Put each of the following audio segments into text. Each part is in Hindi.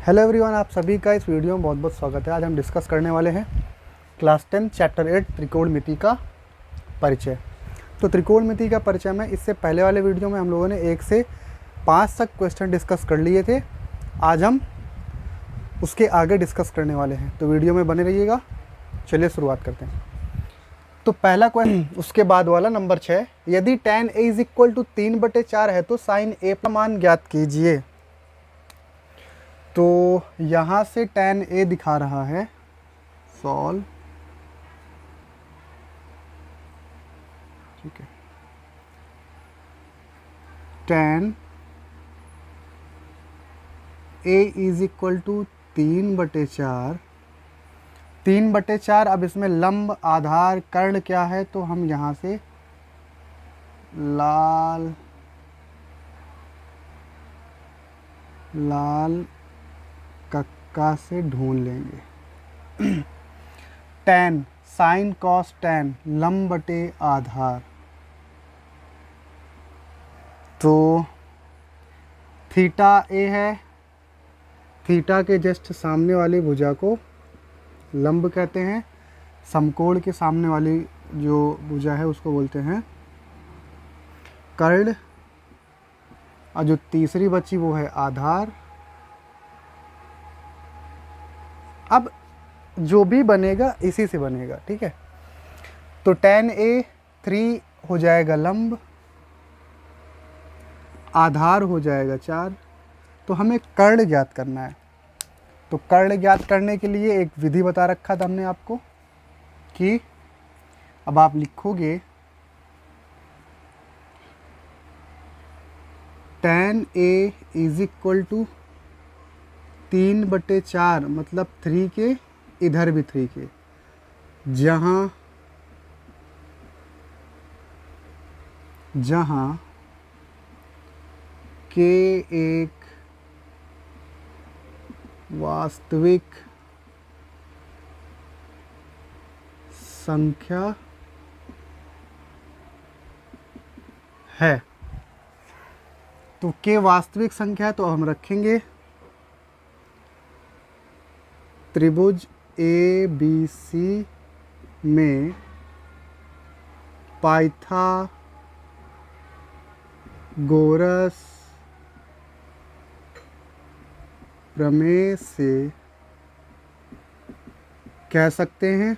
हेलो एवरीवन, आप सभी का इस वीडियो में बहुत बहुत स्वागत है। आज हम डिस्कस करने वाले हैं क्लास 10 चैप्टर 8 त्रिकोणमिति का परिचय। तो त्रिकोणमिति का परिचय में इससे पहले वाले वीडियो में हम लोगों ने 1 से 5 तक क्वेश्चन डिस्कस कर लिए थे। आज हम उसके आगे डिस्कस करने वाले हैं, तो वीडियो में बने रहिएगा। चलिए शुरुआत करते हैं। तो पहला क्वेश्चन उसके बाद वाला नंबर 6, यदि tan a = 3/4 है तो sin a का मान ज्ञात कीजिए। तो यहाँ से tan a दिखा रहा है सॉल्व, ठीक है। tan a = 3/4। 3/4, अब इसमें लंब आधार कर्ण क्या है, तो हम यहाँ से लाल कक्का से ढूंढ लेंगे। tan sin cos tan लंब बटे आधार, तो थीटा ए है। थीटा के जस्ट सामने वाली भुजा को लंब कहते हैं। समकोण के सामने वाली जो भुजा है उसको बोलते हैं कर्ण, और जो तीसरी बची वो है आधार। अब जो भी बनेगा इसी से बनेगा, ठीक है। तो tan a 3 हो जाएगा लंब, आधार हो जाएगा 4। तो हमें कर्ण ज्ञात करना है। तो कर्ण ज्ञात करने के लिए एक विधि बता रखा था हमने आपको कि अब आप लिखोगे tan a = 3/4, मतलब 3 के, इधर भी 3 के, जहाँ k एक वास्तविक संख्या है। तो k वास्तविक संख्या है, तो हम रखेंगे त्रिभुज ABC में पाइथागोरस प्रमेय से कह सकते हैं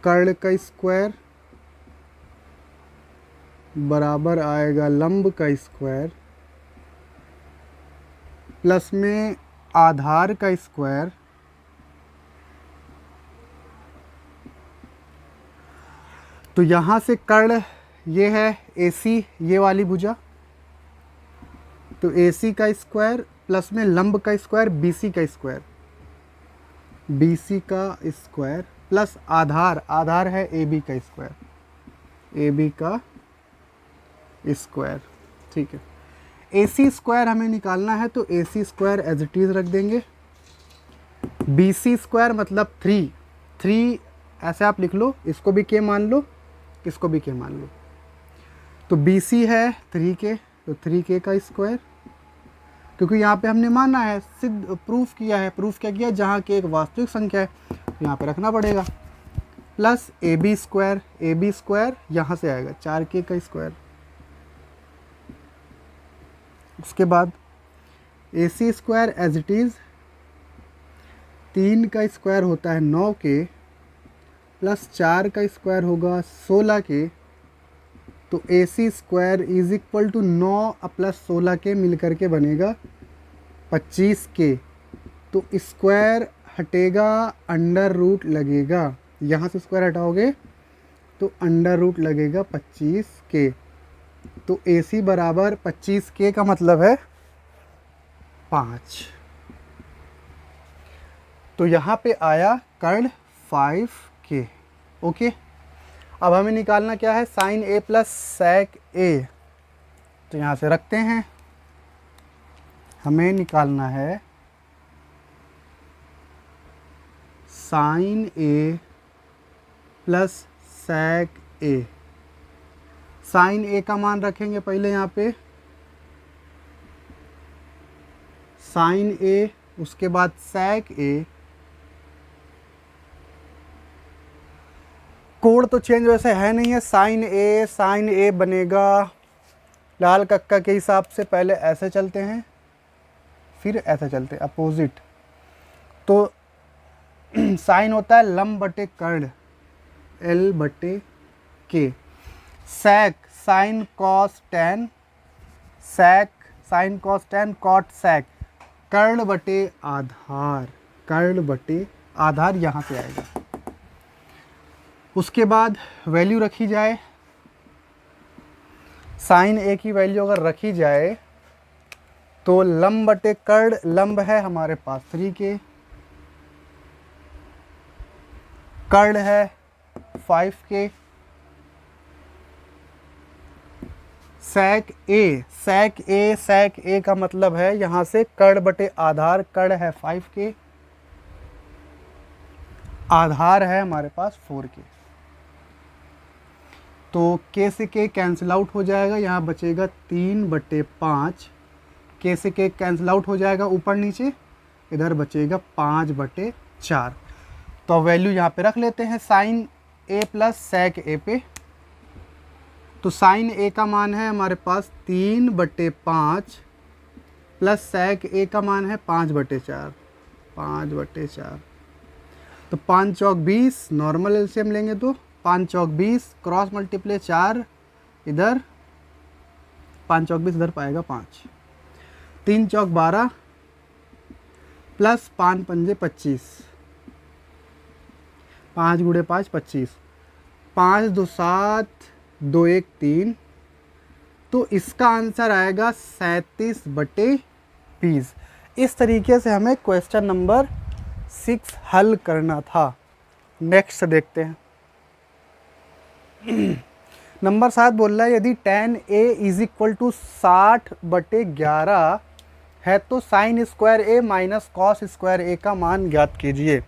कर्ण का स्क्वायर बराबर आएगा लंब का स्क्वायर प्लस में आधार का स्क्वायर तो यहाँ से कर्ण ये है AC, ये वाली भुजा, तो AC का स्क्वायर प्लस में लंब का स्क्वायर BC का स्क्वायर प्लस आधार है AB का स्क्वायर, ठीक है। AC स्क्वायर हमें निकालना है, तो AC square as it is रख देंगे। BC स्क्वायर मतलब 3 ऐसे आप लिख लो, इसको भी K मान लो, इसको भी K मान लो। तो BC है 3K, तो 3K का स्क्वायर, क्योंकि यहाँ पे हमने माना है, सिद्ध प्रूफ क्या किया, जहाँ के एक वास्तविक संख्या है तो यहाँ पे रखना पड़ेगा, प्लस AB स्क्वायर यहाँ से आएगा 4K का स्क्वायर। उसके बाद AC square as it is, 3 का स्क्वायर होता है 9K, प्लस 4 का स्क्वायर होगा 16K, तो AC स्क्वायर = 9 प्लस 16K मिलकर के बनेगा 25K। तो स्क्वायर हटेगा, अंडर रूट लगेगा, यहाँ से स्क्वायर हटाओगे तो अंडर रूट लगेगा 25K। तो AC बराबर 25K का मतलब है 5। तो यहाँ पे आया कर्ण 5K, ओके। अब हमें निकालना क्या है, sin A + sec A। तो यहाँ से रखते हैं, हमें निकालना है sin A + sec A। sin A का मान रखेंगे पहले यहाँ पे साइन ए, उसके बाद sec ए, कोड तो चेंज वैसे है नहीं है, साइन ए बनेगा लाल कक्का के हिसाब से, पहले ऐसे चलते हैं फिर ऐसे चलते हैं अपोजिट। तो साइन होता है लंब बटे कर्ण, एल बटे के। sec sine cos ten, sec sine cos ten cot sec, कर्ण बटे आधार, कर्ण बटे आधार यहाँ से आएगा। उसके बाद वैल्यू रखी जाए, साइन ए की वैल्यू अगर रखी जाए तो लंब बटे कर्ण, लंब है हमारे पास 3k, कर्ण है 5k, sec ए का मतलब है यहाँ से कर्ण बटे आधार, कर्ण है 5k, आधार है हमारे पास 4k। तो k से k कैंसिल आउट हो जाएगा, यहाँ बचेगा 3/5, k से k कैंसिल आउट हो जाएगा ऊपर नीचे, इधर बचेगा 5/4। तो वैल्यू यहाँ पे रख लेते हैं sine a plus sec a पे। तो साइन a का मान है हमारे पास 3/5 प्लस sec a का मान है 5/4, 5/4। तो 5 चौक 20, नॉर्मल एलसीएम लेंगे तो 5 चौक 20, क्रॉस मल्टीप्लाई 4 इधर, 5 चौक 20 इधर पाएगा 5, 3 चौक 12 प्लस 5 पंजे 25, 5 गुणे 5 25, 5 2 7, 2 1 3। तो इसका आंसर आएगा 37/20। इस तरीके से हमें क्वेश्चन नंबर 6 हल करना था। नेक्स्ट देखते हैं। नंबर 7 बोल रहा है यदि tan a is equal to 60/11 है तो sine square A minus cos square A का मान ज्ञात कीजिए।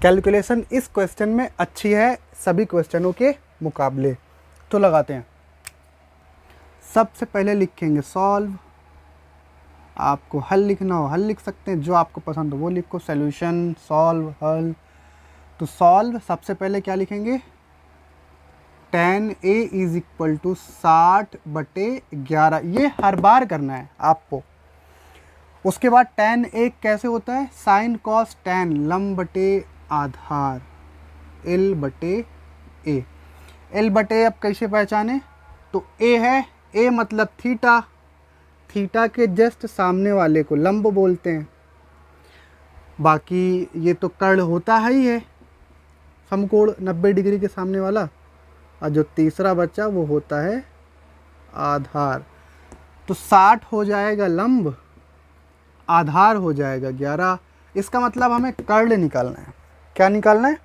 कैलकुलेशन इस क्वेश्चन में अच्छी है सभी क्वेश्चनों के मुकाबले। तो लगाते हैं। सबसे पहले लिखेंगे सॉल्व, आपको हल लिखना हो हल लिख सकते हैं, जो आपको पसंद हो वो लिखो, सॉल्यूशन, सॉल्व, हल। तो सॉल्व सबसे पहले क्या लिखेंगे, tan a is equal to 60/11, ये हर बार करना है आपको। उसके बाद tan a कैसे होता है, साइन कॉस tan लंब बटे आधार, l बटे a। l बटे अब कैसे पहचाने, तो a है, a मतलब थीटा, थीटा के जस्ट सामने वाले को लंब बोलते हैं। बाकी ये तो कर्ण होता ही है, समकोण 90 डिग्री के सामने वाला, और जो तीसरा बच्चा वो होता है आधार। तो 60 हो जाएगा लंब, आधार हो जाएगा 11। इसका मतलब हमें कर्ण निकालना है। क्या निकालना है,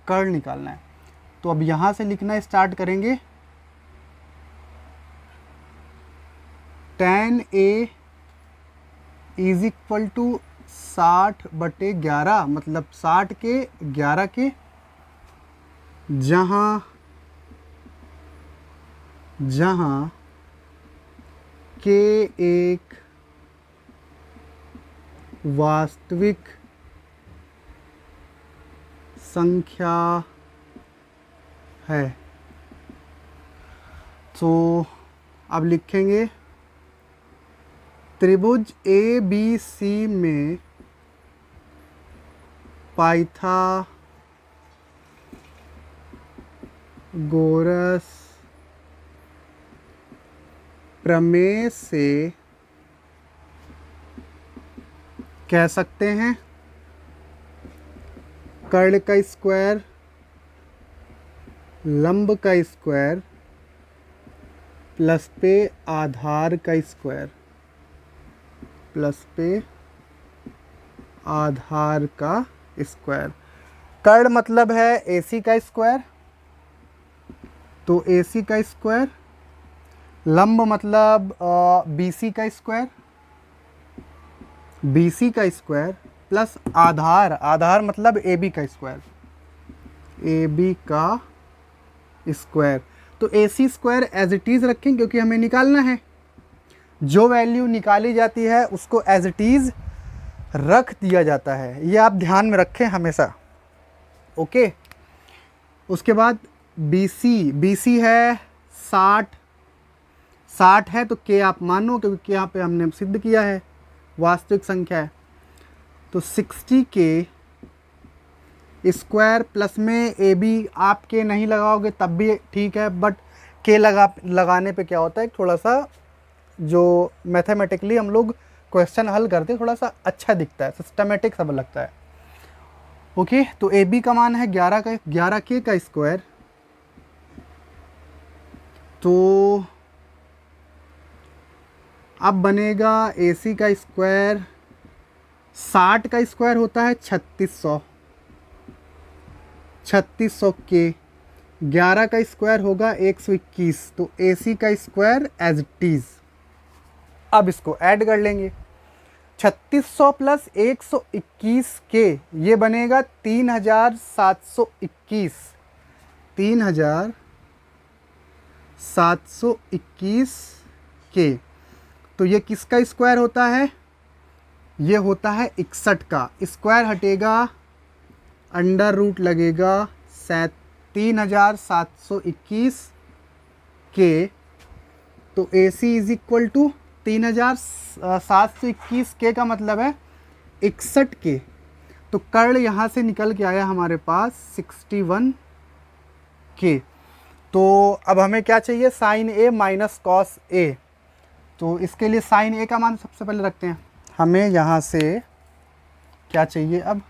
कर्ण निकालना है। तो अब यहाँ से लिखना स्टार्ट करेंगे, tan a is equal to 60/11, मतलब 60 के 11 के, जहाँ k एक वास्तविक संख्या है। तो अब लिखेंगे त्रिभुज ABC में पाइथागोरस प्रमेय से कह सकते हैं कर्ण का स्क्वायर, लंब का स्क्वायर प्लस पे आधार का स्क्वायर, प्लस पे आधार का स्क्वायर। कर्ण मतलब है AC का स्क्वायर, तो AC का स्क्वायर, लंब मतलब BC का स्क्वायर, BC का स्क्वायर प्लस आधार, आधार मतलब AB का स्क्वायर, AB का स्क्वायर। तो AC square as it is रखें क्योंकि हमें निकालना है। जो वैल्यू निकाली जाती है उसको एज इट इज़ रख दिया जाता है, ये आप ध्यान में रखें हमेशा। ओके, उसके बाद BC है 60 है तो K आप मानो, क्योंकि यहाँ पे हमने सिद्ध किया है वास्तविक संख्या है। तो 60K स्क्वायर प्लस में AB, आप K नहीं लगाओगे तब भी ठीक है, बट K लगाने पे क्या होता है, थोड़ा सा जो मैथमेटिकली हम लोग क्वेश्चन हल करते हैं थोड़ा सा अच्छा दिखता है, सिस्टमेटिक सब लगता है। ओके, तो AB का मान है 11K का स्क्वायर, तो अब बनेगा AC का स्क्वायर, 60 का स्क्वायर होता है 3600 K, 11 का स्क्वायर होगा 121, तो AC का स्क्वायर एज इट इज़। अब इसको ऐड कर लेंगे, 3600 प्लस 121K ये बनेगा 3721, 3721K। तो ये किसका स्क्वायर होता है, ये होता है 61 का। स्क्वायर हटेगा, अंडर रूट लगेगा 3721K, तो AC is equal to 3721K का मतलब है 61K। तो कर्ण यहाँ से निकल के आया हमारे पास 61K। तो अब हमें क्या चाहिए, sine A minus cos A। तो इसके लिए साइन A का मान सबसे पहले रखते हैं। हमें यहाँ से क्या चाहिए, अब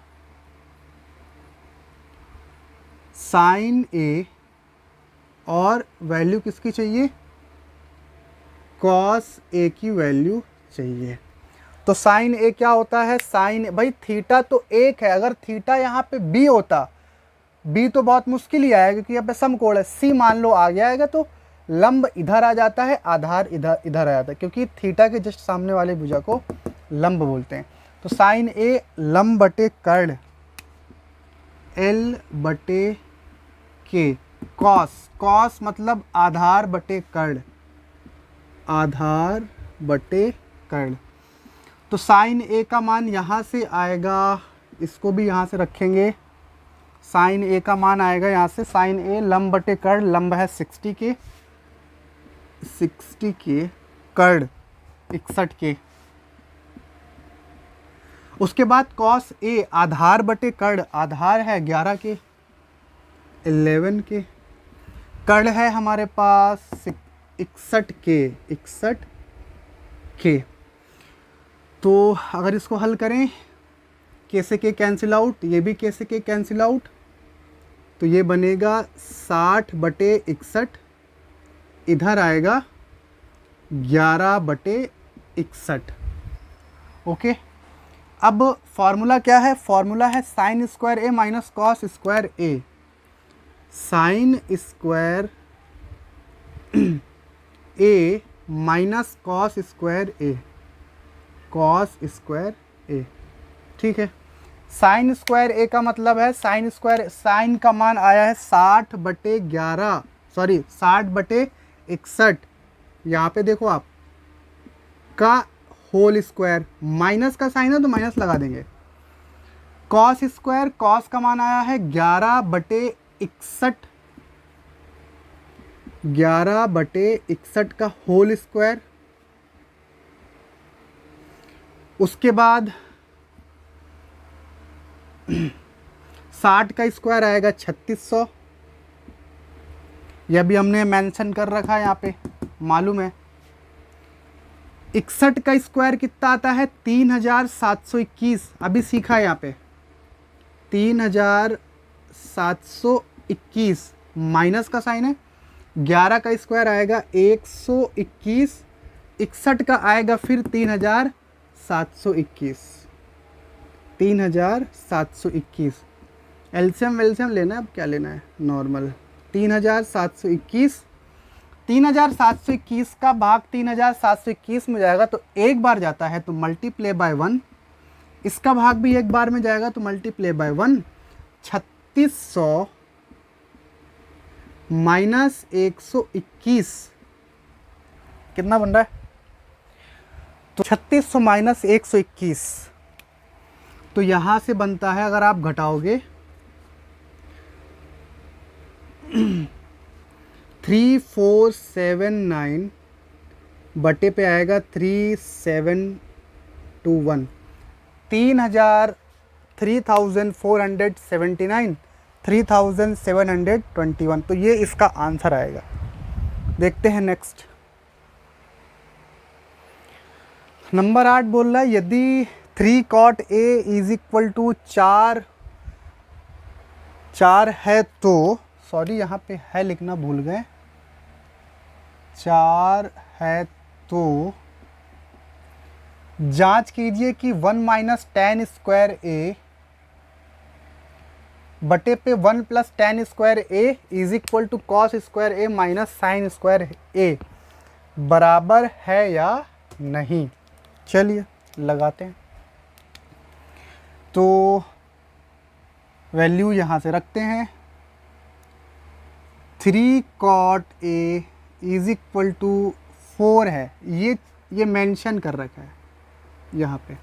साइन A और वैल्यू किसकी चाहिए, कॉस A की वैल्यू चाहिए। तो साइन A क्या होता है, साइन भाई थीटा तो एक है, अगर थीटा यहाँ पे B होता, B तो बहुत मुश्किल ही आएगा क्योंकि यहाँ पे समकोण है, C मान लो आ गया आएगा तो लंब इधर आ जाता है, आधार इधर आ जाता है, क्योंकि थीटा के जस्ट सामने वाले भुजा को लंब बोलते हैं। तो साइन A लंब बटे कर्ण L बटे K, कॉस मतलब आधार बटे कर्ण, आधार बटे कर्ण। तो साइन A का मान यहाँ से आएगा, इसको भी यहाँ से रखेंगे, साइन A का मान आएगा यहाँ से, साइन A लंब बटे कर्ण, लंब है 60K, कर्ण 61K। उसके बाद कॉस A आधार बटे कर्ण, आधार है 11K, 11K, कर्ण है हमारे पास 61K। तो अगर इसको हल करें, K से K कैंसिल आउट, ये भी K से K कैंसिल आउट, तो ये बनेगा 60 बटे 61, इधर आएगा 11 बटे 61। ओके, अब फॉर्मूला क्या है, फॉर्मूला है sign square A minus cos square A। Sign square A minus cos square A, cos square A, ठीक है। साइन स्क्वायर A का मतलब है, साइन स्क्वायर, साइन का मान आया है 60 बटे 61, यहाँ पे देखो आप का होल स्क्वायर, माइनस का साइन है तो माइनस लगा देंगे। कॉस स्क्वायर, कॉस का मान आया है 11 बटे 61 का होल स्क्वायर। उसके बाद 60 का स्क्वायर आएगा 3600, यह भी हमने मेंशन कर रखा है यहाँ पे, मालूम है। 61 का स्क्वायर कितना आता है, 3721, अभी सीखा है यहाँ पे, 3721 माइनस का साइन है, 11 का स्क्वायर आएगा 121, 61 का आएगा फिर 3721, एलसीएम लेना है, अब क्या लेना है, नॉर्मल। 3721 का भाग 3721 में जाएगा तो एक बार जाता है तो मल्टीप्लाई बाय 1, इसका भाग भी एक बार में जाएगा तो मल्टीप्लाई बाय 1। 3600 माइनस 121 कितना बन रहा है, तो 3600 माइनस 121, तो यहाँ से बनता है, अगर आप घटाओगे 3479 बटे पे आएगा 3721, 3479 3721, तो ये इसका आंसर आएगा। देखते हैं नेक्स्ट। नंबर 8 बोल रहा है यदि 3 cot A is equal to 4 है, तो सॉरी यहाँ पे है लिखना भूल गए, 4 है तो जांच कीजिए कि 1 माइनस tan स्क्वायर A बटे पे 1 plus tan square A is equal to cos square A minus sine square A बराबर है या नहीं। चलिए लगाते हैं। तो वैल्यू यहाँ से रखते हैं, 3 cot A is equal to 4 है, ये मेंशन कर रखा है यहाँ पे,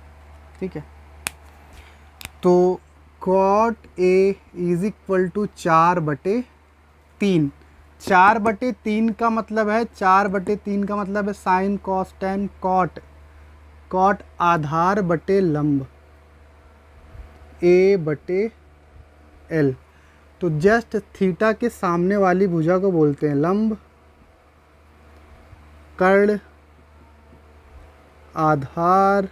ठीक है। तो cot A is equal to 4/3, 4/3 का मतलब है, 4/3 का मतलब है sine cos ten cot, cot आधार बटे लंब A/L, तो जस्ट थीटा के सामने वाली भुजा को बोलते हैं लंब, कर्ण आधार,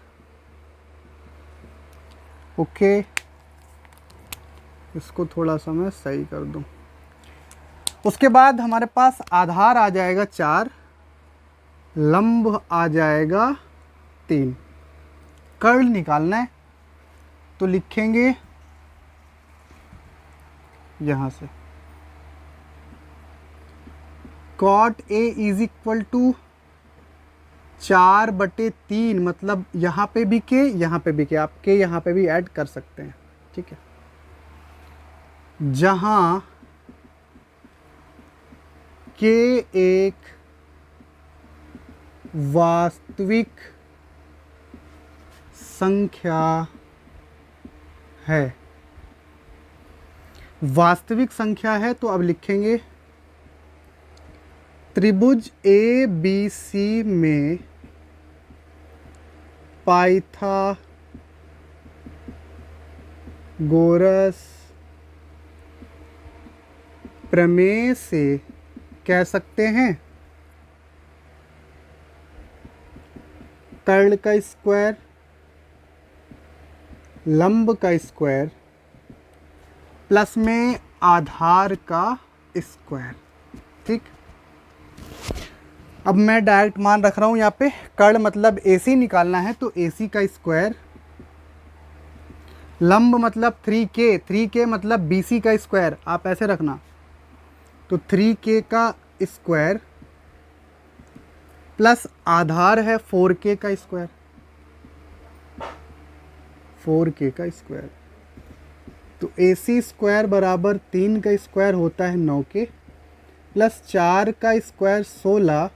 ओके। इसको थोड़ा सा मैं सही कर दूं। उसके बाद हमारे पास आधार आ जाएगा 4, लंब आ जाएगा 3, कर्ण निकालना है तो लिखेंगे यहाँ से cot A is equal to 4/3, मतलब यहाँ पे भी के, यहाँ पे भी के, आप के यहाँ पे भी ऐड कर सकते हैं, ठीक है। जहाँ के एक वास्तविक संख्या है, वास्तविक संख्या है, तो अब लिखेंगे त्रिभुज ABC में पाइथागोरस प्रमेय से कह सकते हैं कर्ण का स्क्वायर, लंब का स्क्वायर प्लस में आधार का स्क्वायर, ठीक। अब मैं डायरेक्ट मान रख रहा हूँ यहाँ पे, कर्ण मतलब AC निकालना है तो AC का स्क्वायर, लंब मतलब 3K मतलब BC का स्क्वायर, आप ऐसे रखना, तो 3K का स्क्वायर प्लस आधार है 4K का स्क्वायर, 4K का स्क्वायर, तो AC स्क्वायर बराबर 3 का स्क्वायर होता है 9K प्लस 4 का स्क्वायर 16,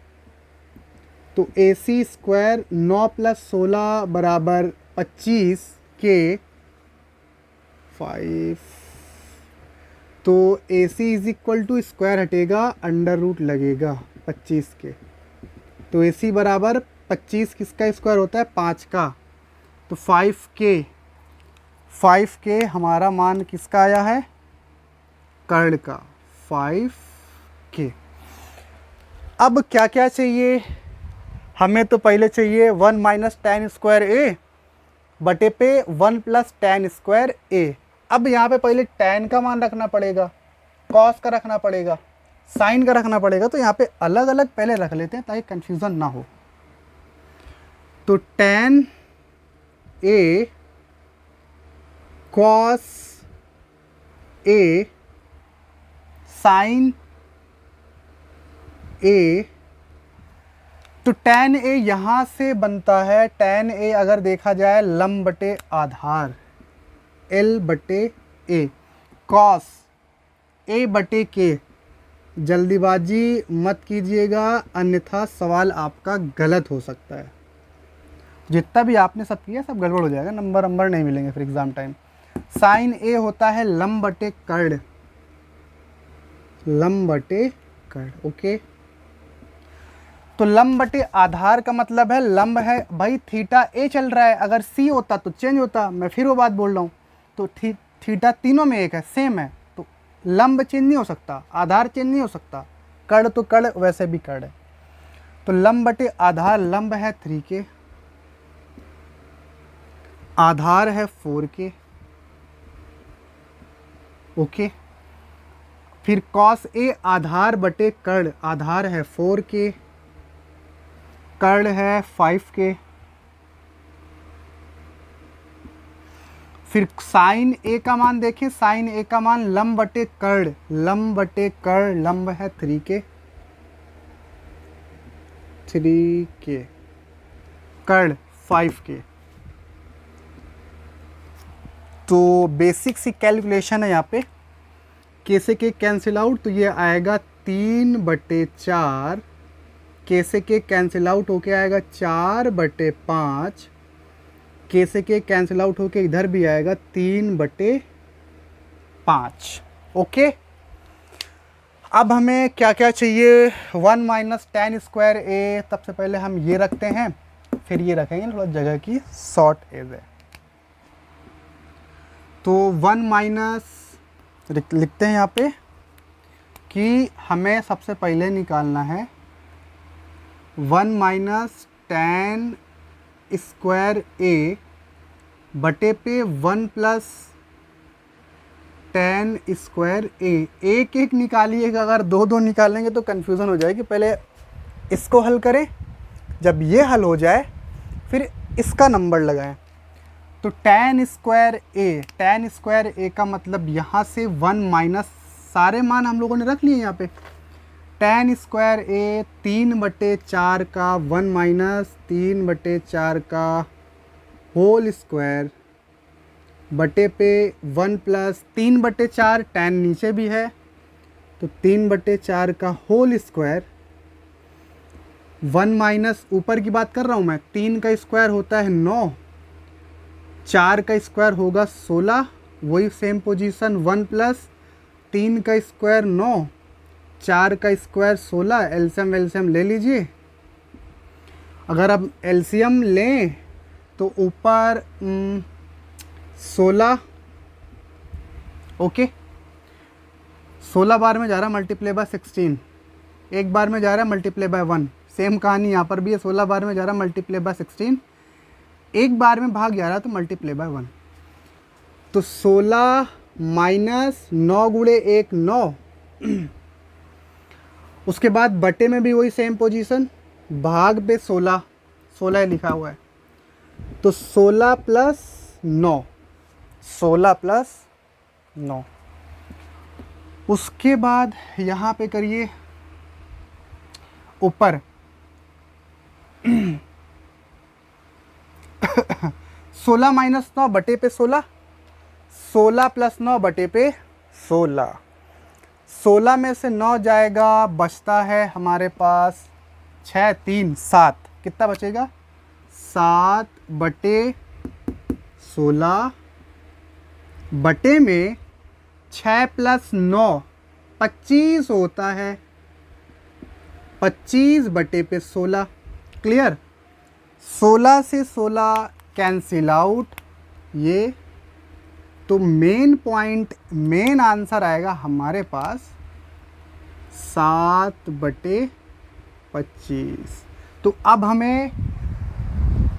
तो AC स्क्वायर 9 प्लस 16 बराबर 25K 5, तो AC is equal to square हटेगा अंडर रूट लगेगा 25 के, तो AC बराबर 25 किसका स्क्वायर होता है 5 का, तो 5K हमारा मान किसका आया है कर्ण का 5K। अब क्या क्या चाहिए हमें, तो पहले चाहिए 1 माइनस tan स्क्वायर A बटे पे 1 प्लस tan स्क्वायर A। अब यहाँ पे पहले tan का मान रखना पड़ेगा, cos का रखना पड़ेगा, sin का रखना पड़ेगा, तो यहाँ पे अलग अलग पहले रख लेते हैं ताकि कंफ्यूजन ना हो। तो tan A cos A sin A, तो tan A यहाँ से बनता है, tan A अगर देखा जाए लंब बटे आधार L बटे A, cos A बटे K, जल्दीबाजी मत कीजिएगा अन्यथा सवाल आपका गलत हो सकता है। जितना भी आपने सब किया सब गड़बड़ हो जाएगा, नंबर नहीं मिलेंगे फिर एग्ज़ाम टाइम। साइन ए होता है लंब बटे कर्ण, लंब बटे कर्ण, ओके। तो लंब बटे आधार का मतलब है लंब है भाई थीटा ए चल रहा है, अगर सी होता तो चेंज होता, मैं फिर वो बात बोल रहा हूँ। तो थीटा तीनों में एक है, सेम है, तो लंब चेंज नहीं हो सकता, आधार चेंज नहीं हो सकता, कर्ण तो कर्ण वैसे भी कर्ण है। तो लंब बटे आधार, लंब है 3k, आधार है 4k, ओके। फिर कॉस ए आधार बटे कर्ण, आधार है 4k, कर्ण है 5k। फिर साइन ए का मान देखें, साइन ए का मान लंब बटे कर्ण, लंब बटे कर्ण, लंब है 3k, कर्ण 5k। तो बेसिक सी कैलकुलेशन है यहाँ पे, k से k कैंसिल आउट, तो ये आएगा 3/4, k से k कैंसिल आउट होके आएगा 4/5, k से k कैंसिल आउट होके इधर भी आएगा 3/5, ओके। अब हमें क्या क्या चाहिए, 1 माइनस tan स्क्वायर a, सबसे पहले हम ये रखते हैं, फिर ये रखेंगे, थोड़ा जगह की शॉर्ट एज है। तो 1 माइनस लिखते हैं यहाँ पे कि हमें सबसे पहले निकालना है 1 माइनस tan स्क्वायर a बटे पे 1 प्लस tan स्क्वायर a। एक एक निकालिएगा, अगर दो दो निकालेंगे तो कन्फ्यूज़न हो जाएगी। पहले इसको हल करें, जब ये हल हो जाए फिर इसका नंबर लगाएं। तो tan स्क्वायर a का मतलब यहाँ से 1 माइनस, सारे मान हम लोगों ने रख लिए यहाँ पे। tan स्क्वायर a 3/4 का 1 माइनस 3/4 का होल स्क्वायर बटे पे 1 प्लस 3/4, tan नीचे भी है तो 3/4 का होल स्क्वायर, 1 माइनस ऊपर की बात कर रहा हूँ मैं, 3 का स्क्वायर होता है 9, 4 का स्क्वायर होगा 16, वही सेम पोजीशन, 1 प्लस 3 का स्क्वायर 9, 4 का स्क्वायर 16, एलसीएम ले लीजिए। अगर अब एलसीएम लें तो ऊपर 16, ओके, 16 बार में जा रहा है मल्टीप्लाई बाय 16, एक बार में जा रहा है मल्टीप्लाई बाय 1, सेम कहानी यहाँ पर भी है, 16 बार में जा रहा है मल्टीप्लाई बाय 16, एक बार में भाग जा रहा है तो मल्टीप्लाई बाय 1। तो 16 माइनस 9 गुणे 1 9, उसके बाद बटे में भी वही सेम पोजीशन, भाग पे 16 लिखा हुआ है, तो 16 प्लस 9, 16 प्लस 9। उसके बाद यहाँ पे करिए ऊपर 16 माइनस 9 बटे पे 16, 16 प्लस 9 बटे पे 16, 16 में से 9 जाएगा, बचता है हमारे पास 6 3 7, कितना बचेगा 7/16 बटे में 6 प्लस 9 25 होता है, 25 बटे पे 16, क्लियर। 16 से 16 कैंसिल आउट, ये तो मेन पॉइंट, मेन आंसर आएगा हमारे पास 7/25। तो अब हमें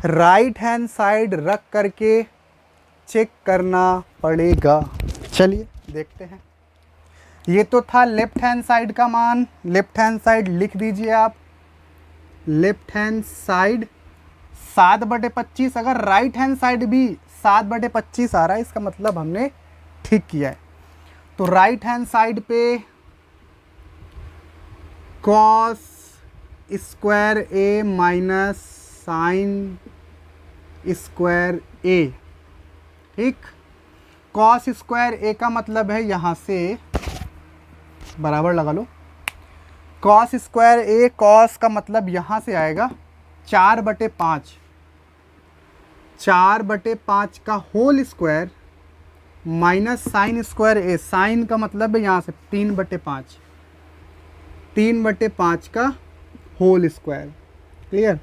राइट हैंड साइड रख करके चेक करना पड़ेगा। चलिए देखते हैं। ये तो था लेफ्ट हैंड साइड का मान, लेफ्ट हैंड साइड लिख दीजिए आप, लेफ्ट हैंड साइड 7/25। अगर राइट हैंड साइड भी 7/25 आ रहा है, इसका मतलब हमने ठीक किया है। तो राइट हैंड साइड पे cos square A minus sine square ए, ठीक। कॉस स्क्वायर ए का मतलब है यहाँ से बराबर लगा लो, कॉस स्क्वायर ए, कॉस का मतलब यहाँ से आएगा 4/5, 4/5 का whole square minus sine square A, sine का मतलब है यहाँ से 3/5, 3/5 का होल स्क्वायर। क्लियर।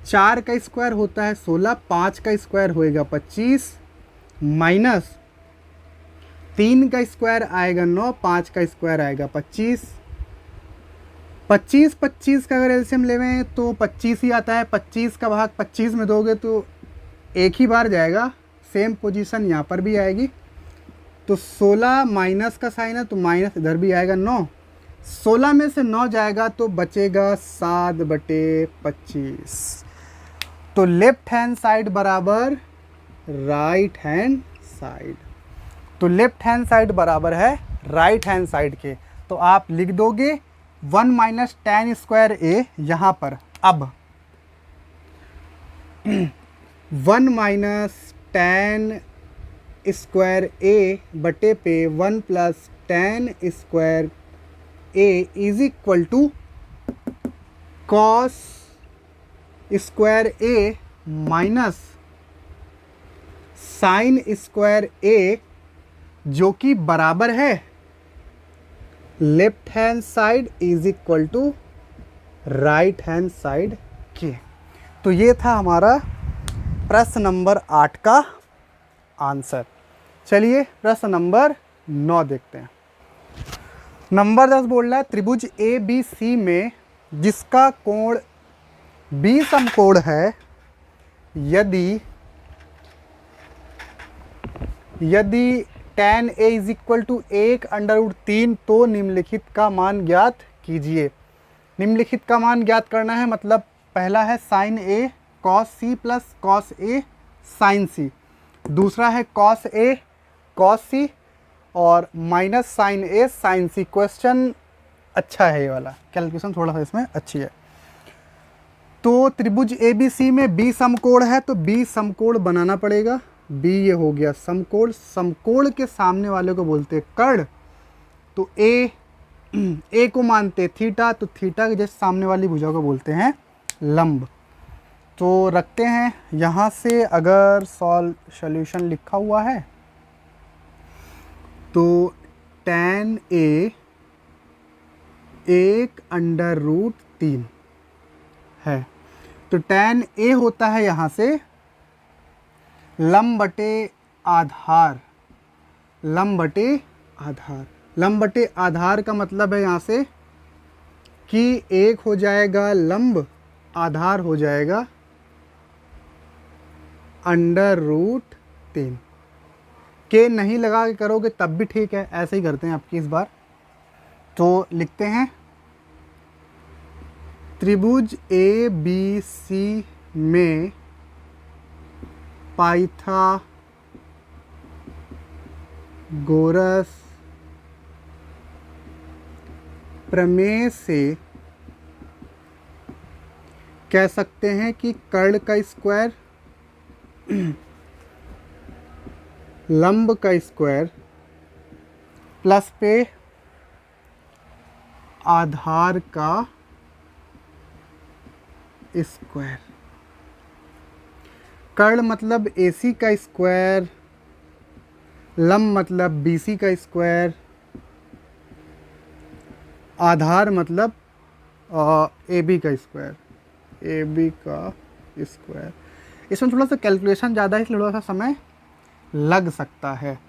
4 का स्क्वायर होता है 16, 5 का स्क्वायर होएगा 25, माइनस 3 का स्क्वायर आएगा 9, 5 का स्क्वायर आएगा 25। 25 का अगर एलसीएम लेवें तो 25 ही आता है। 25 का भाग 25 में दोगे तो एक ही बार जाएगा, सेम पोजीशन यहाँ पर भी आएगी। तो 16 माइनस का साइन है तो माइनस इधर भी आएगा 9। 16 में से 9 जाएगा तो बचेगा 7/25। तो लेफ्ट हैंड साइड बराबर राइट हैंड साइड। तो लेफ्ट हैंड साइड बराबर है राइट हैंड साइड के। तो आप लिख दोगे 1 माइनस tan स्क्वायर ए यहाँ पर। अब 1 माइनस tan स्क्वायर ए बटे पे 1 plus tan square A is equal to cos square A minus sine square A, जो कि बराबर है left hand side is equal to right hand side के। तो ये था हमारा प्रश्न नंबर 8 का आंसर। चलिए प्रश्न नंबर 9 देखते हैं। नंबर 10 बोल रहा है त्रिभुज ए बी सी में जिसका कोण बी समकोण है, यदि tan a is equal to 1/√3 तो निम्नलिखित का मान ज्ञात कीजिए। निम्नलिखित का मान ज्ञात करना है, मतलब पहला है sine a cos c plus cos a sine c, दूसरा है कॉस a कॉस c और minus sine a sine c। Question अच्छा है, ये वाला कैलकुलेशन थोड़ा सा इसमें अच्छी है। तो त्रिभुज ए बी सी में बी समकोण है तो बी समकोण बनाना पड़ेगा। बी ये हो गया समकोण, समकोण के सामने वाले को बोलते हैं कर्ण। तो ए को मानते थीटा, तो थीटा के जैसे सामने वाली भुजा को बोलते हैं लंब। तो रखते हैं यहाँ से, अगर सॉल्यूशन लिखा हुआ है तो tan a 1/√3 है। तो tan a होता है यहाँ से लंब बटे आधार, लंब बटे आधार। लंब बटे आधार का मतलब है यहाँ से कि 1 हो जाएगा लंब, आधार हो जाएगा √3। के नहीं लगा के करोगे तब भी ठीक है, ऐसे ही करते हैं आपकी इस बार। तो लिखते हैं त्रिभुज ए बी सी में पाइथागोरस प्रमेय से कह सकते हैं कि कर्ण का स्क्वायर लंब का स्क्वायर प्लस पे आधार का स्क्वायर। कर्ण मतलब AC का स्क्वायर, लंब मतलब BC का स्क्वायर, आधार मतलब AB का स्क्वायर, AB का स्क्वायर। इसमें थोड़ा सा कैलकुलेशन ज़्यादा है, इसलिए थोड़ा सा समय लग सकता है।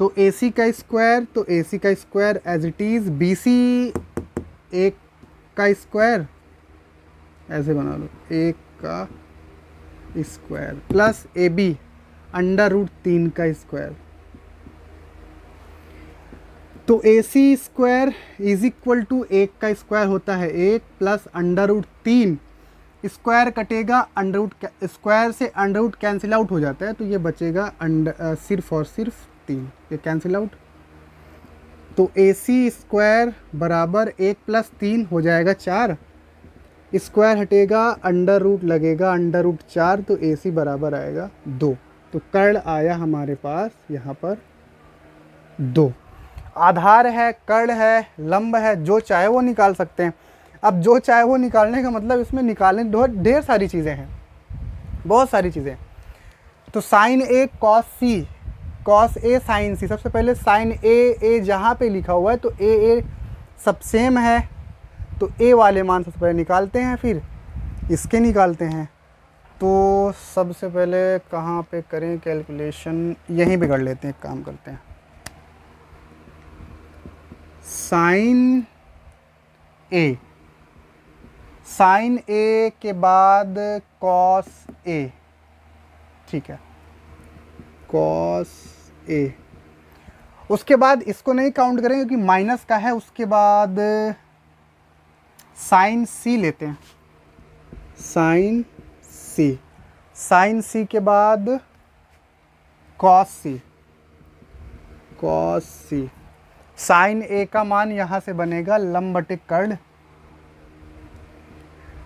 तो AC का स्क्वायर, तो AC का square as it is, BC 1 का स्क्वायर ऐसे बना लो, 1 का स्क्वायर प्लस AB √3 का स्क्वायर। तो AC square is equal to 1 का स्क्वायर होता है 1 प्लस √3, स्क्वायर कटेगा, स्क्वायर से √ कैंसिल आउट हो जाता है, तो ये बचेगा सिर्फ और सिर्फ 3, ये कैंसिल आउट। तो AC स्क्वायर बराबर 1 प्लस 3 हो जाएगा 4, स्क्वायर हटेगा, √ लगेगा √4, तो AC बराबर आएगा 2। तो कर्ण आया हमारे पास यहाँ पर 2। आधार है, कर्ण है, लंब है, जो चाहे वो निकाल सकते हैं। अब जो चाहे वो निकालने का मतलब इसमें निकालने ढेर सारी चीज़ें हैं, बहुत सारी चीज़ें। तो sign A cos C, cos A sine सी, सबसे पहले साइन ए जहाँ पे लिखा हुआ है तो ए सब सेम है, तो ए वाले मान सबसे पहले निकालते हैं, फिर इसके निकालते हैं। तो सबसे पहले कहाँ पे करें कैलकुलेशन, यहीं पे कर लेते हैं, एक काम करते हैं। साइन ए, साइन ए के बाद कॉस ए, ठीक है, कॉस ए। उसके बाद इसको नहीं काउंट करेंगे क्योंकि माइनस का है। उसके बाद साइन सी लेते हैं, साइन सी, साइन सी के बाद कॉस सी, कॉस सी। साइन ए का मान यहाँ से बनेगा लंब बटे कर्ण,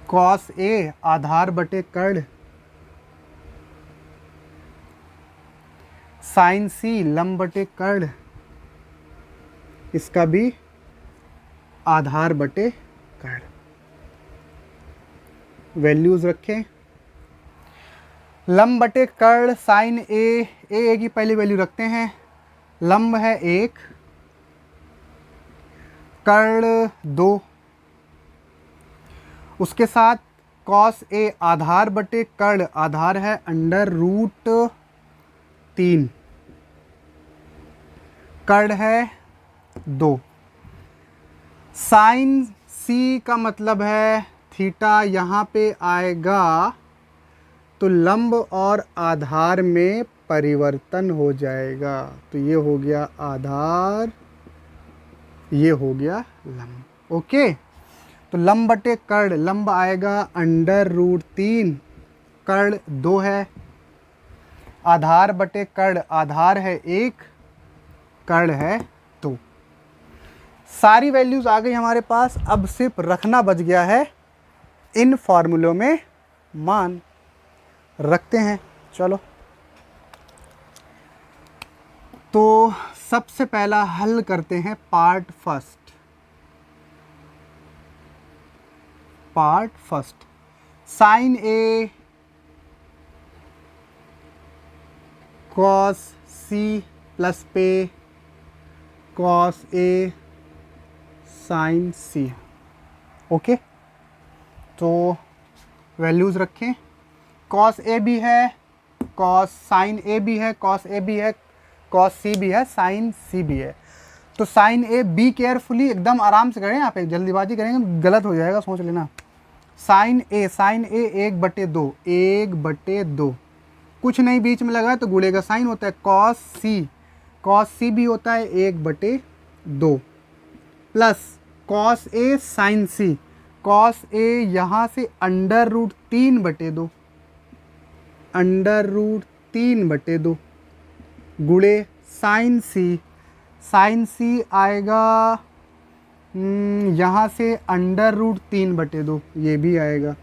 कॉस ए आधार बटे कर्ण, साइन सी लंब बटे कर्ण, इसका भी आधार बटे कर्ण। वैल्यूज रखें, लंब बटे कर्ण साइन ए की पहली वैल्यू रखते हैं, लंब है 1, कर्ण 2, उसके साथ कॉस ए आधार बटे कर्ण, आधार है √3, कर्ण है 2। साइन सी का मतलब है थीटा, यहाँ पे आएगा तो लंब और आधार में परिवर्तन हो जाएगा, तो ये हो गया आधार, ये हो गया लंब। ओके, तो लंब बटे कर्ण, लंब आएगा √3, कर्ण 2 है, आधार बटे कर्ण, आधार है 1, कर्ण है 2। सारी वैल्यूज आ गई हमारे पास। अब सिर्फ रखना बच गया है इन फॉर्मूलों में मान, रखते हैं। चलो, तो सबसे पहला हल करते हैं part first. Part first, sine A cos C plus पे cos A sine C. Okay, तो वैल्यूज़ रखें, कॉस ए भी है, कॉस साइन ए भी है, कॉस ए भी है, कॉस सी भी है, साइन सी भी है। तो साइन ए, बी केयरफुली, एकदम आराम से करें, यहाँ पे जल्दीबाजी करेंगे गलत हो जाएगा, सोच लेना। साइन ए 1/2, 1/2, कुछ नहीं बीच में लगा है तो गुणेगा साइन होता है। कॉस सी भी होता है 1/2, plus cos A sine C, cos A यहाँ से √3/2, √3/2 गुणे साइन सी, साइन सी आएगा यहाँ से √3/2, ये भी आएगा।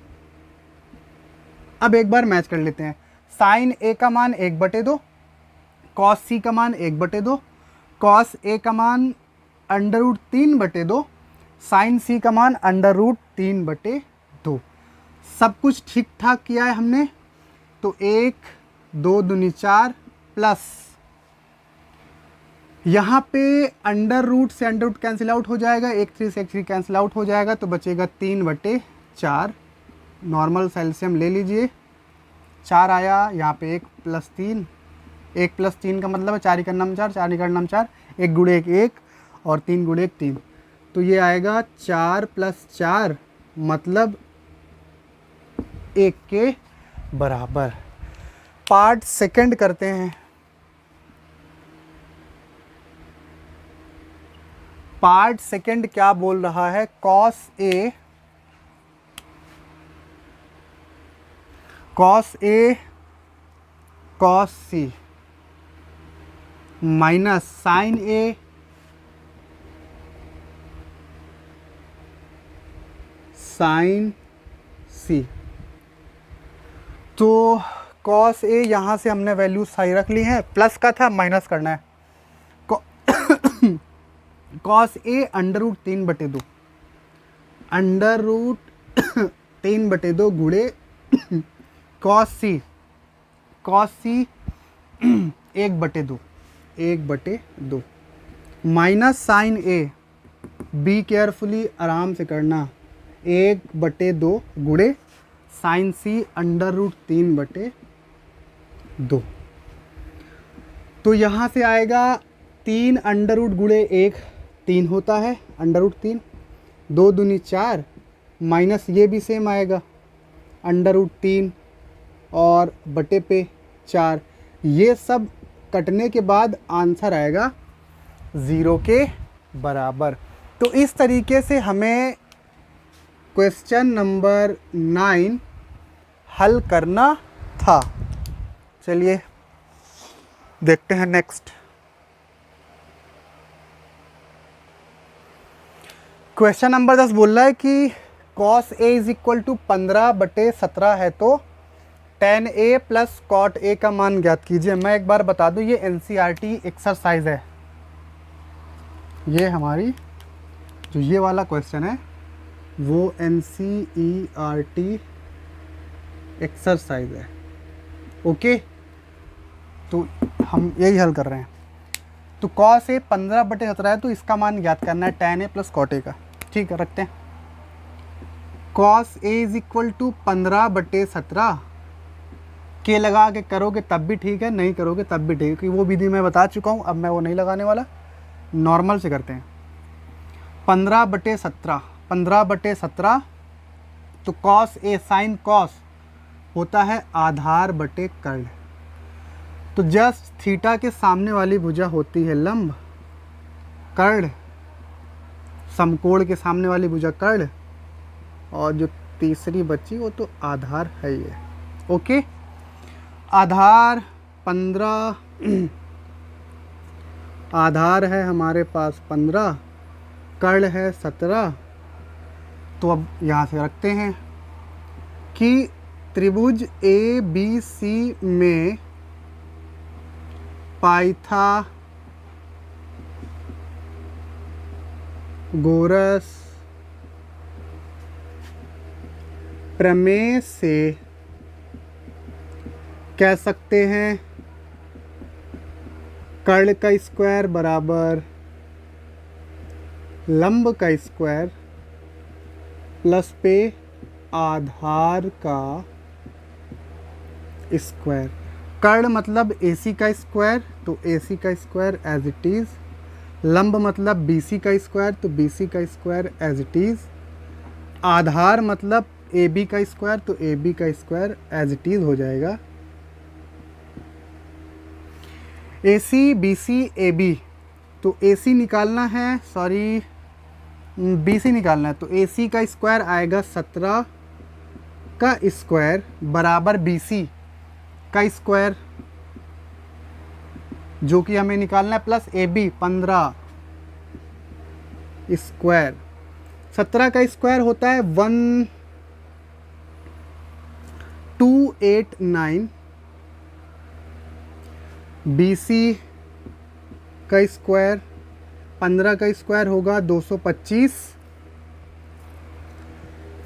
अब एक बार मैच कर लेते हैं। साइन ए का मान 1/2, कॉस सी का मान 1/2, कॉस ए का मान √3/2, साइन सी का मान √3/2। सब कुछ ठीक ठाक किया है हमने। तो 1 2 दूनी 4 प्लस यहाँ पे √ से √ कैंसिल आउट हो जाएगा, 1 3 से 1 3 कैंसिल आउट हो जाएगा, तो बचेगा 3/4। नॉर्मल सेल्सियम ले लीजिए, 4 आया, यहाँ पे 1 + 3, 1 + 3 का मतलब है 4 × 4 4, 4 × 4 1 × 1 1 और 3 × 1 3, तो ये आएगा 4 + 4 मतलब 1 के बराबर। पार्ट सेकंड करते हैं। पार्ट सेकंड क्या बोल रहा है, cos A cos C minus sine A sine सी। तो कॉस ए यहाँ से हमने वैल्यू सही रख ली है, प्लस का था माइनस करना है। कॉस ए √3/2, √3/2 गुणे cos C 1/2, 1/2 minus sine A, be carefully, आराम से करना, 1/2 गुणे साइन सी √3/2। तो यहाँ से आएगा 3 अंडर रूट गुणे 1 3 होता है, √3, 2 दूनी 4, माइनस ये भी सेम आएगा √3 और बटे पे 4। ये सब कटने के बाद आंसर आएगा 0 के बराबर। तो इस तरीके से हमें क्वेश्चन नंबर 9 हल करना था। चलिए देखते हैं नेक्स्ट क्वेश्चन नंबर 10। बोल रहा है कि cos A is equal to 15/17 है तो tan A plus cot A का मान ज्ञात कीजिए। मैं एक बार बता दूं, ये NCERT एक्सरसाइज है। ये हमारी जो ये वाला क्वेश्चन है वो NCERT एक्सरसाइज है। ओके, तो हम यही हल कर रहे हैं। तो cos A 15/17 है तो इसका मान ज्ञात करना है tan A plus cot A का। ठीक है, रखते हैं। cos A is equal to 15/17 के लगा के करोगे तब भी ठीक है, नहीं करोगे तब भी ठीक है, क्योंकि वो विधि मैं बता चुका हूँ। अब मैं वो नहीं लगाने वाला, नॉर्मल से करते हैं। 15/17, 15/17 तो cos A साइन cos होता है आधार बटे कर्ण। तो जस्ट थीटा के सामने वाली भुजा होती है लंब, कर्ण समकोण के सामने वाली भुजा कर्ण, और जो तीसरी बची वो तो आधार है ये। ओके, आधार 15 आधार है हमारे पास 15, कर्ण है 17। तो अब यहाँ से रखते हैं कि त्रिभुज ABC में पाइथागोरस प्रमेय से कह सकते हैं कर्ण का स्क्वायर बराबर लंब का स्क्वायर प्लस पे आधार का स्क्वायर। कर्ण मतलब AC का स्क्वायर, तो AC का स्क्वायर एज इट इज़। लंब मतलब BC का स्क्वायर, तो BC का स्क्वायर एज इट इज़। आधार मतलब AB का स्क्वायर, तो AB का स्क्वायर एज इट इज़ हो जाएगा। AC BC AB, तो AC निकालना है, सॉरी BC निकालना है, तो AC का स्क्वायर आएगा 17 का स्क्वायर बराबर BC का स्क्वायर, जो कि हमें निकालना है, प्लस AB 15 स्क्वायर। 17 का स्क्वायर होता है 1289। BC का स्क्वायर 15 का स्क्वायर होगा 225।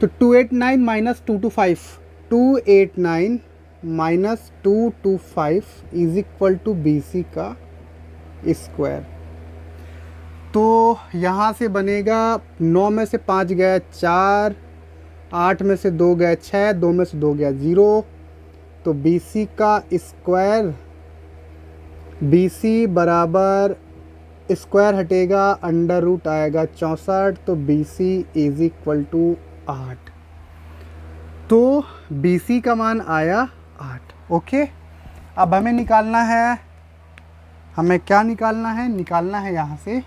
तो 289 minus 225, 289 minus 225 is equal to BC का स्क्वायर। तो यहाँ से बनेगा 9 में से 5 गया 4, 8 में से 2 गया 6, 2 में से 2 गया 0। तो BC का स्क्वायर, BC बराबर स्क्वायर हटेगा अंडर रूट आएगा 64, तो BC इज इक्वल टू 8। तो BC का मान आया 8। ओके, अब हमें निकालना है, हमें क्या निकालना है? निकालना है यहाँ से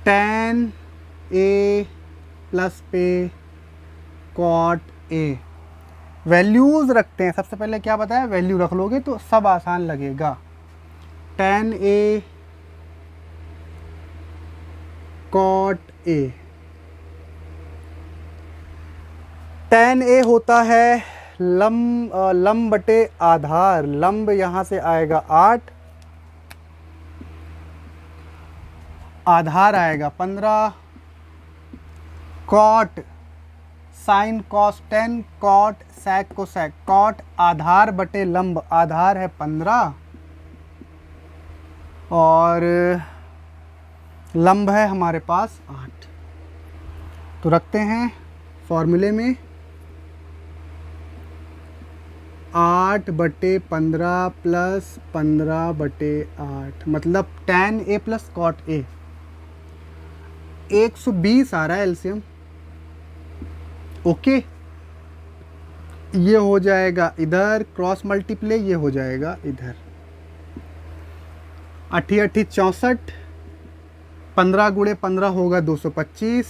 tan A प्लस पे cot A। वैल्यूज़ रखते हैं। सबसे पहले क्या बताया, वैल्यू रख लोगे तो सब आसान लगेगा। tan A cot A, tan A होता है लंब बटे आधार, लंब यहाँ से आएगा 8, आधार आएगा 15, cot sine cos 10, cot sec को सैक, कॉट आधार बटे लंब, आधार है 15 और लंब है हमारे पास 8। तो रखते हैं फॉर्मूले में 8 बटे 15 प्लस 15 बटे 8 मतलब tan a plus cot a, 120 आ रहा है एलसीएम। ओके, ये हो जाएगा इधर क्रॉस मल्टीप्ले, ये हो जाएगा इधर 8 8 64, 15 गुणे 15 होगा 225,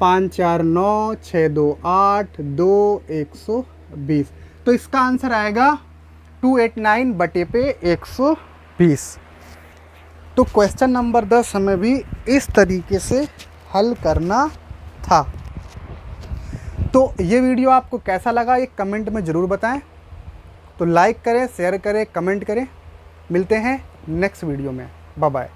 5 4 9, 6 2 8, 2 120। तो इसका आंसर आएगा 289 बटे पे 120। तो क्वेश्चन नंबर 10 हमें भी इस तरीके से हल करना था। तो ये वीडियो आपको कैसा लगा एक कमेंट में ज़रूर बताएं। तो लाइक करें, शेयर करें, कमेंट करें। मिलते हैं नेक्स्ट वीडियो में। Bye bye.